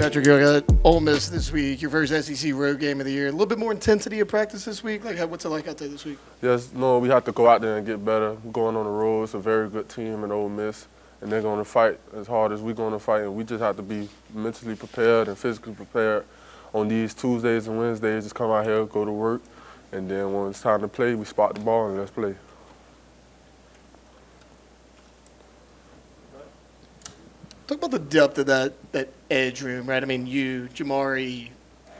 Patrick, you got Ole Miss this week, your first SEC road game of the year. A little bit more intensity of practice this week. What's it like out there this week? Yes, no, we have to go out there and get better. We're going on the road. It's a very good team in Ole Miss, and they're going to fight as hard as we're going to fight. And we just have to be mentally prepared and physically prepared on these Tuesdays and Wednesdays. Just come out here, go to work, and then when it's time to play, we spot the ball and let's play. Talk about the depth of that edge room, right? I mean, you, Jamari,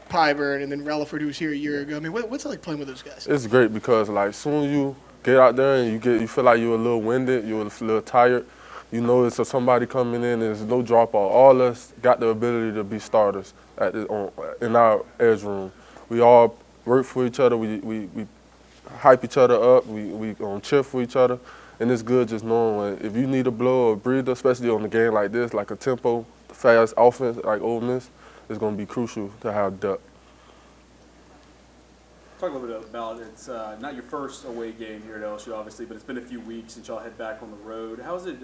Pyburn, and then Relaford, who was here a year ago. I mean, what's it like playing with those guys? It's great because, like, soon as you get out there and you feel like you're a little winded, you're a little tired, you know it's somebody coming in and there's no drop-off. All of us got the ability to be starters in our edge room. We all work for each other. We hype each other up. We cheer for each other. And it's good just knowing when, if you need a blow or a breather, especially on a game like this, like a tempo, fast offense like Ole Miss, it's going to be crucial to have depth. Talk a little bit about it's not your first away game here at LSU, obviously, but it's been a few weeks since y'all head back on the road. How is it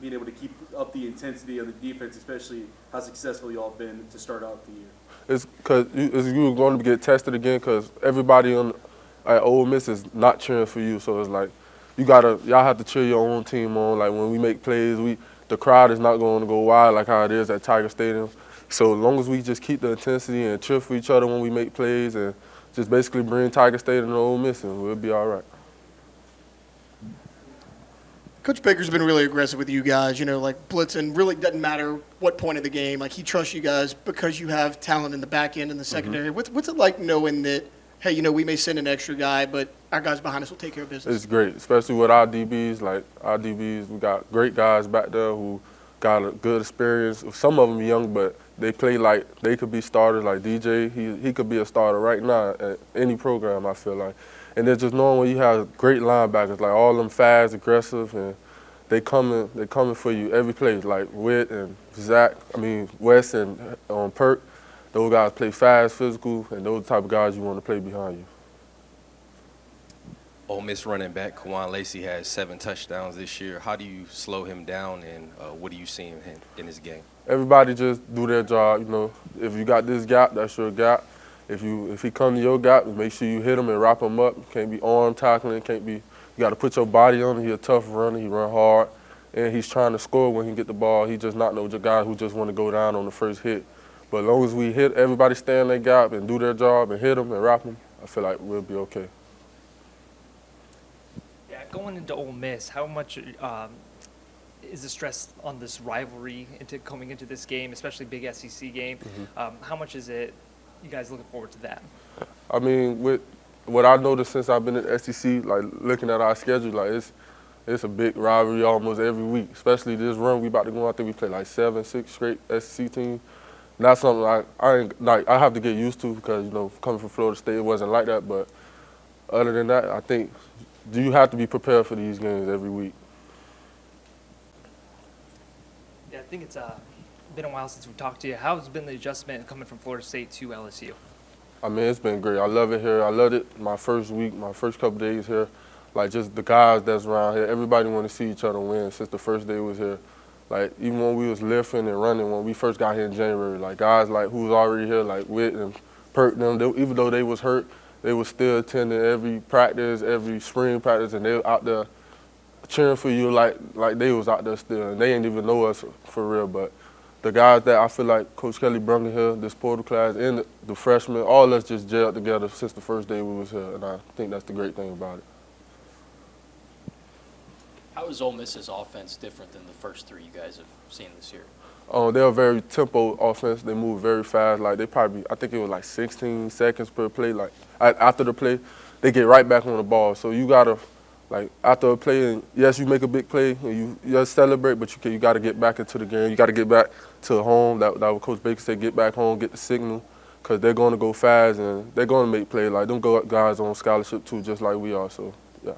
being able to keep up the intensity of the defense, especially how successful y'all been to start out the year? It's because you're going to get tested again because everybody at Ole Miss is not cheering for you, so it's like, y'all have to cheer your own team on. Like when we make plays, the crowd is not going to go wild like how it is at Tiger Stadium. So as long as we just keep the intensity and cheer for each other when we make plays and just basically bring Tiger Stadium to Ole Miss and we'll be all right. Coach Baker's been really aggressive with you guys, blitzing. Really doesn't matter what point of the game. Like, he trusts you guys because you have talent in the back end and the secondary. Mm-hmm. What's it like knowing that, hey, we may send an extra guy, but our guys behind us will take care of business? It's great, especially with our DBs. Like, our DBs, we got great guys back there who got a good experience. Some of them young, but they play like they could be starters. Like DJ, he could be a starter right now at any program, I feel like. And then just knowing when you have great linebackers, like all of them fast, aggressive, and they coming for you every play. Like Witt and Wes and Perk. Those guys play fast, physical, and those are the type of guys you want to play behind you. Ole Miss running back Kawan Lacey has 7 touchdowns this year. How do you slow him down, and what do you see in his game? Everybody just do their job. If you got this gap, that's your gap. If he come to your gap, make sure you hit him and wrap him up. Can't be arm tackling. You got to put your body on him. He's a tough runner. He run hard, and he's trying to score when he get the ball. He just not no guy who just want to go down on the first hit. But as long as we hit, everybody stay in their gap and do their job and hit them and wrap them, I feel like we'll be okay. Yeah, going into Ole Miss, how much is the stress on this rivalry coming into this game, especially big SEC game? Mm-hmm. How much is it you guys looking forward to that? I mean, with what I noticed since I've been at SEC, like looking at our schedule, like it's a big rivalry almost every week, especially this run we about to go out there. We play like 7-6 straight SEC teams. And that's something I have to get used to because, coming from Florida State, it wasn't like that. But other than that, I think you have to be prepared for these games every week. Yeah, I think it's been a while since we talked to you. How's been the adjustment coming from Florida State to LSU? I mean, it's been great. I love it here. I loved it my first week, my first couple days here. Like, just the guys that's around here, everybody want to see each other win since the first day we was here. Like, even when we was lifting and running, when we first got here in January, like, guys like who was already here, like Witt and Perk, even though they was hurt, they was still attending every practice, every spring practice, and they were out there cheering for you like they was out there still. And they didn't even know us for real. But the guys that I feel like Coach Kelly brought in here, this portal class, and the freshmen, all of us just gelled together since the first day we was here. And I think that's the great thing about it. How is Ole Miss's offense different than the first 3 you guys have seen this year? They're a very tempo offense. They move very fast. Like I think it was like 16 seconds per play. Like after the play, they get right back on the ball. So you gotta, like after a play, and yes, you make a big play and you just celebrate, but you got to get back into the game. You got to get back to home. That what Coach Baker said, get back home, get the signal, because they're going to go fast and they're going to make plays. Like them guys on scholarship too, just like we are. So yeah.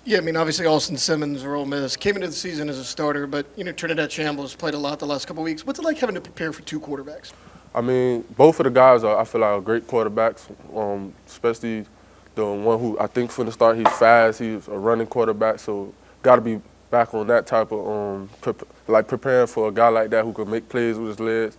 Yeah, I mean, obviously Austin Simmons or Ole Miss came into the season as a starter, but, Trinidad Shambles played a lot the last couple of weeks. What's it like having to prepare for 2 quarterbacks? I mean, both of the guys I feel like are great quarterbacks, especially the one who I think from the start he's fast. He's a running quarterback, so got to be back on that type of preparing for a guy like that who could make plays with his legs.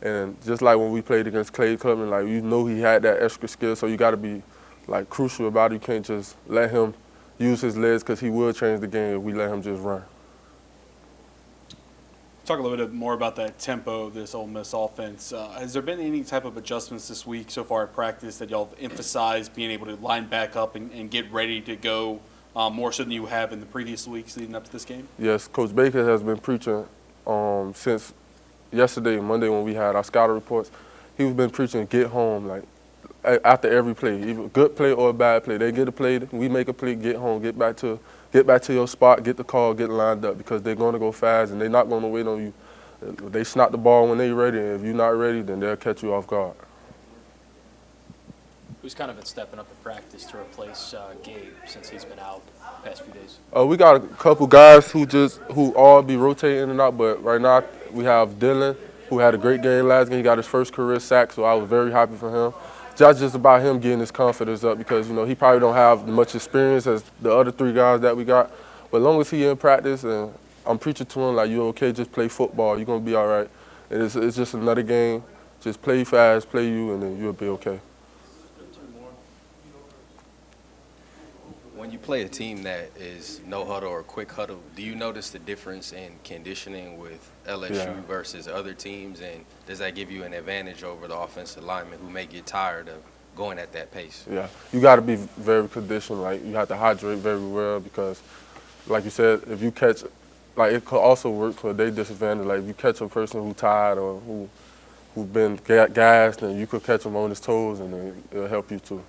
And just like when we played against Clay Clubman, like you know he had that extra skill, so you got to be like crucial about it. You can't just let him use his legs because he will change the game if we let him just run. Talk a little bit more about that tempo of this Ole Miss offense. Has there been any type of adjustments this week so far at practice that y'all have emphasized being able to line back up and get ready to go more so than you have in the previous weeks leading up to this game? Yes, Coach Baker has been preaching since yesterday, Monday, when we had our scouting reports. He's been preaching get home, like after every play, either a good play or a bad play. They get a play, we make a play, get home, get back to your spot, get the call, get lined up, because they're going to go fast and they're not going to wait on you. They snap the ball when they're ready, and if you're not ready, then they'll catch you off guard. Who's kind of been stepping up in practice to replace Gabe since he's been out the past few days? We got a couple guys who all be rotating in and out, but right now we have Dylan, who had a great game last game. He got his first career sack, so I was very happy for him. Just about him getting his confidence up, because you know he probably don't have much experience as the other three guys that we got. But as long as he in practice and I'm preaching to him like, you're okay, just play football, you're gonna be all right. And it's just another game. Just play fast, play you, and then you'll be okay. When you play a team that is no huddle or quick huddle, do you notice the difference in conditioning with LSU versus other teams, and does that give you an advantage over the offensive linemen who may get tired of going at that pace? Yeah, you got to be very conditioned. Like you have to hydrate very well, because, like you said, if you catch, like it could also work for their disadvantage. Like if you catch a person who's tired or who's been gassed, then you could catch him on his toes, and it'll help you too.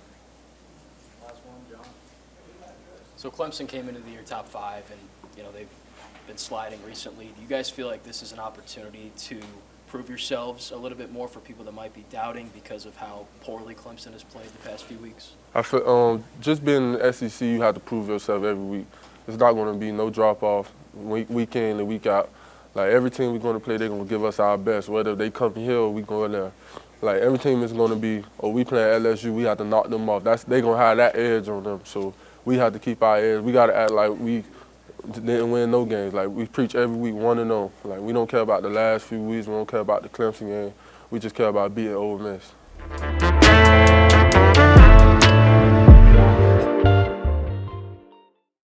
So Clemson came into the year top 5, and you know they've been sliding recently. Do you guys feel like this is an opportunity to prove yourselves a little bit more for people that might be doubting because of how poorly Clemson has played the past few weeks? I feel just being in the SEC, you have to prove yourself every week. It's not going to be no drop off week in and week out. Like every team we're going to play, they're going to give us our best. Whether they come here or we go in there, like every team is going to be, we play at LSU, we have to knock them off. They're going to have that edge on them. So we have to keep our edge. We got to act like we didn't win no games. Like we preach every week 1-0. Like we don't care about the last few weeks. We don't care about the Clemson game. We just care about beating Ole Miss.